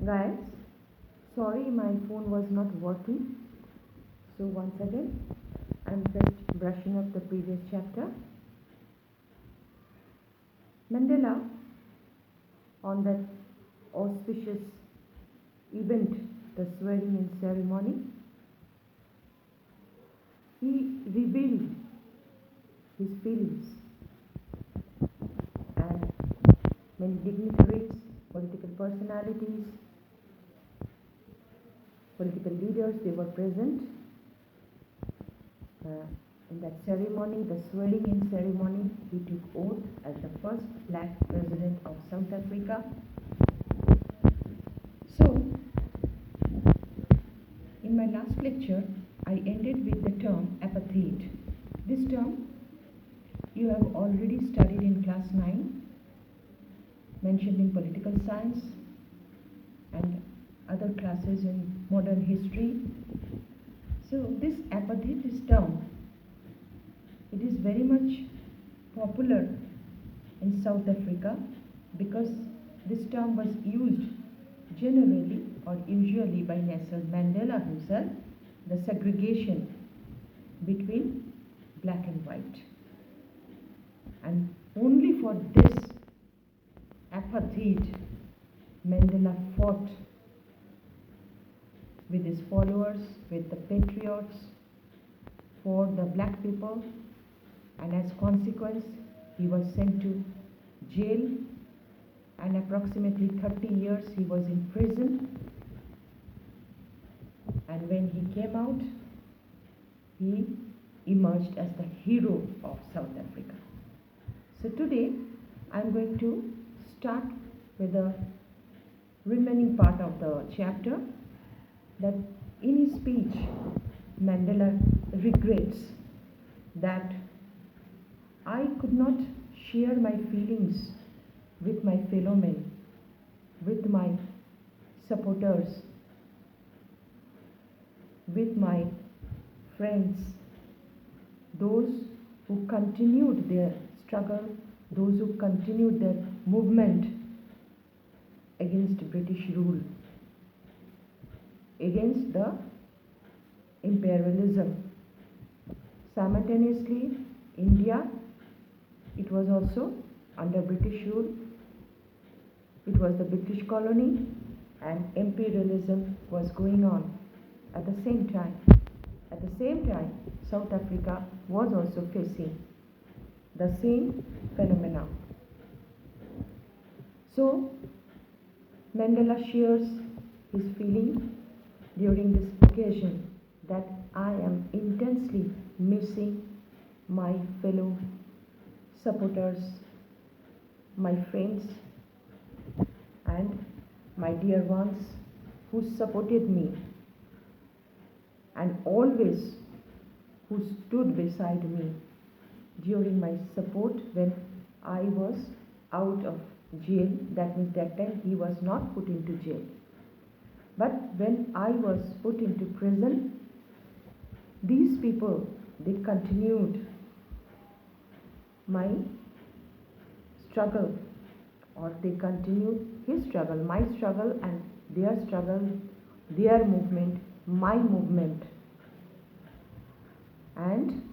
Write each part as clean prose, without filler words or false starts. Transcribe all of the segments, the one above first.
Guys, sorry my phone was not working. So once again, I'm just brushing up the previous chapter. Mandela, on that auspicious event, the swearing-in ceremony, he revealed his feelings, and many dignitaries, political personalities, political leaders, they were present in that ceremony, the swearing-in ceremony. He took oath as the first black president of South Africa. So, in my last lecture, I ended with the term apartheid. This term you have already studied in class 9, mentioned in political science and other classes in modern history. So this apartheid, this term, it is very much popular in South Africa because this term was used generally or usually by Nelson Mandela himself, the segregation between black and white. And only for this apartheid, Mandela fought with his followers, with the patriots, for the black people, and as consequence, he was sent to jail, and approximately 30 years he was in prison. And when he came out, he emerged as the hero of South Africa. So today, I'm going to start with the remaining part of the chapter, that in his speech, Mandela regrets that I could not share my feelings with my fellow men, with my supporters, with my friends, those who continued their struggle, those who continued their movement against British rule, against the imperialism. Simultaneously, India, it was also under British rule. It was the British colony, and imperialism was going on at the same time. At the same time, South Africa was also facing the same phenomena. So, Mandela shares his feeling during this occasion that I am intensely missing my fellow supporters, my friends, and my dear ones who supported me and always who stood beside me during my support when I was out of jail. That means that time he was not put into jail. But when I was put into prison, these people, they continued my struggle, or they continued his struggle, my struggle, and their struggle, their movement, my movement. And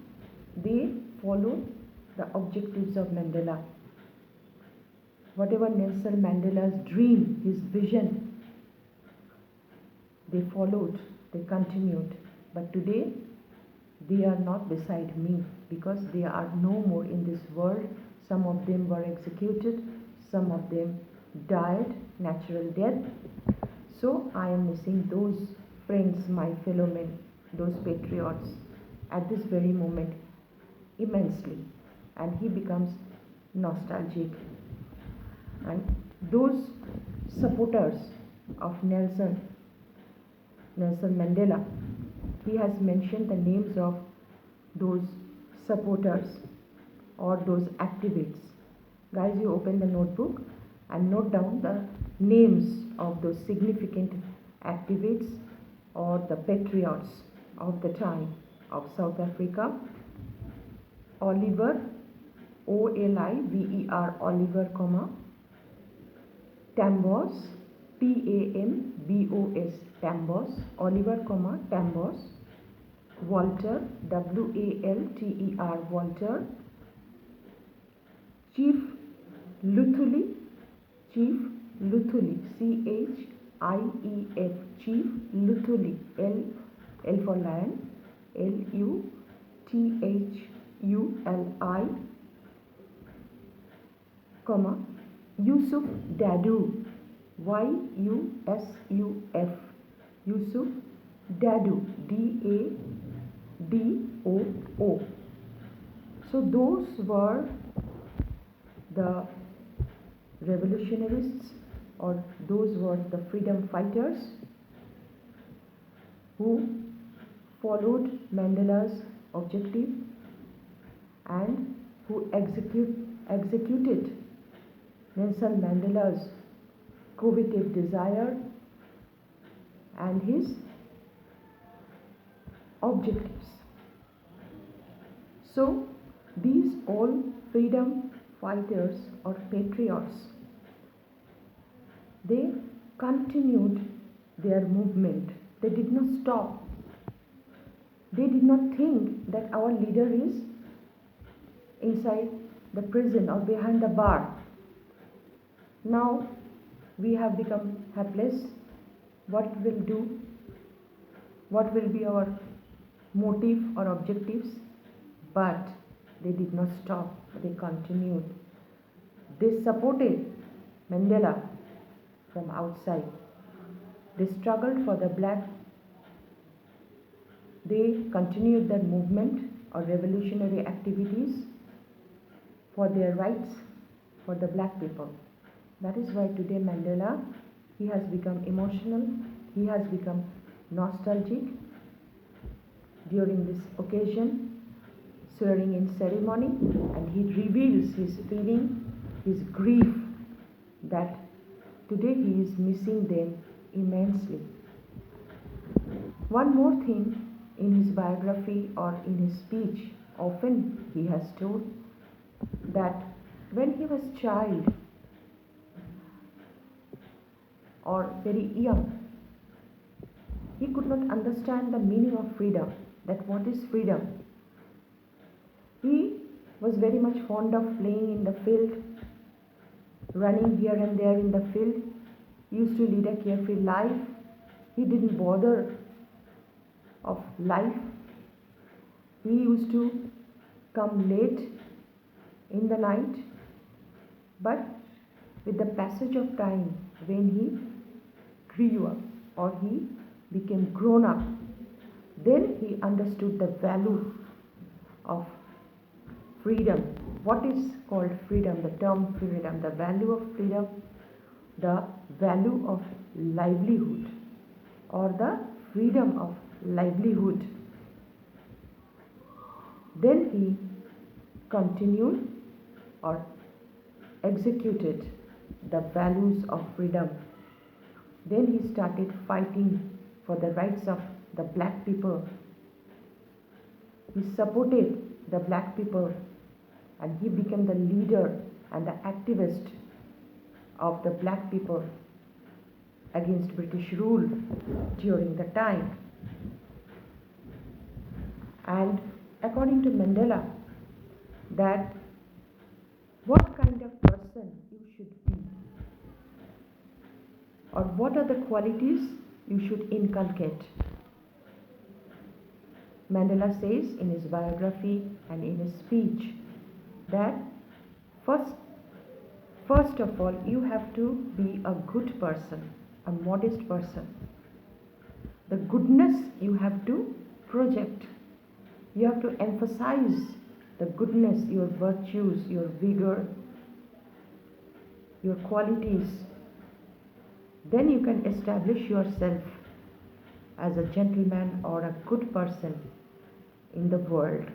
they followed the objectives of Mandela. Whatever Nelson Mandela's dream, his vision, they followed, they continued. But today, they are not beside me because they are no more in this world. Some of them were executed, some of them died natural death. So I am missing those friends, my fellow men, those patriots at this very moment immensely. And he becomes nostalgic. And those supporters of Nelson Mandela, he has mentioned the names of those supporters or those activists. Guys, you open the notebook and note down the names of those significant activists or the patriots of the time of South Africa. Oliver, Oliver, Oliver, Tambos, T-A-M-B-O-S, Tambos, Oliver, Tambos, Walter, W-A-L-T-E-R, Walter, Chief Luthuli, Chief Luthuli, C-H-I-E-F, Chief Luthuli, L for lion, L-U-T-H-U-L-I, comma, Yusuf Dadu, Y-U-S-U-F, Yusuf Dadu, D-A-D-O-O. So those were the revolutionists, or those were the freedom fighters who followed Mandela's objective and who executed Nelson Mandela's coveted desire and his objectives. So these all freedom fighters or patriots, they continued their movement. They did not stop. They did not think that our leader is inside the prison or behind the bar. Now we have become helpless. What will do? What will be our motive or objectives? But they did not stop. They continued. They supported Mandela from outside. They struggled for the black. They continued their movement or revolutionary activities for their rights for the black people. That is why today Mandela, he has become emotional, he has become nostalgic during this occasion, swearing in ceremony, and he reveals his feeling, his grief, that today he is missing them immensely. One more thing, in his biography or in his speech, often he has told that when he was child or very young, he could not understand the meaning of freedom, that what is freedom. He was very much fond of playing in the field, running here and there in the field. He used to lead a carefree life. He didn't bother of life. He used to come late in the night. But with the passage of time, when he grew up or he became grown up, then he understood the value of freedom. What is called freedom? The term freedom, the value of freedom, the value of livelihood, or the freedom of livelihood. Then he continued or executed the values of freedom. Then he started fighting for the rights of the black people. He supported the black people, and he became the leader and the activist of the black people against British rule during the time. And according to Mandela, that what kind of person you should be, or what are the qualities you should inculcate. Mandela says in his biography and in his speech that first of all, you have to be a good person, a modest person. The goodness you have to project. You have to emphasize the goodness, your virtues, your vigor, your qualities. Then you can establish yourself as a gentleman or a good person in the world.